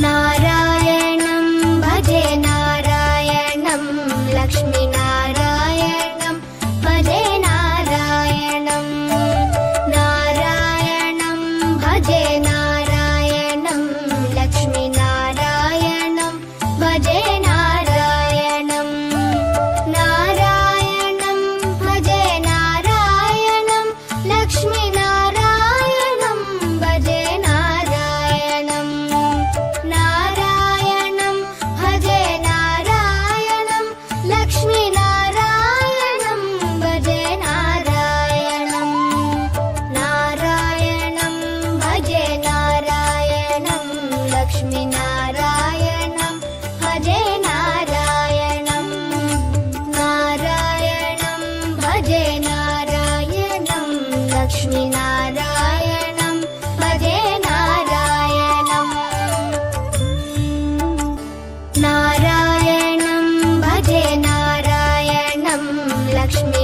नारायणं भजे नारायणं लक्ष्मीनारायणं भजे नारायणं नारायणं भजे नारायणं लक्ष्मीनारायणं भजे नारायणं नारायणं भजे नारायणं लक्ष्मीनारायणं भजे नारायणं नारायणं भजे नारायणं लक्ष्मीनारायणं भजे नारायणं नारायणं भजे नारायणं लक्ष्मीनारायणं भजे नारायणं नारायणं भजे नारायणं लक्ष्मीनारायणं भजे नारायणं नारायणं भजे नारायणं लक्ष्मी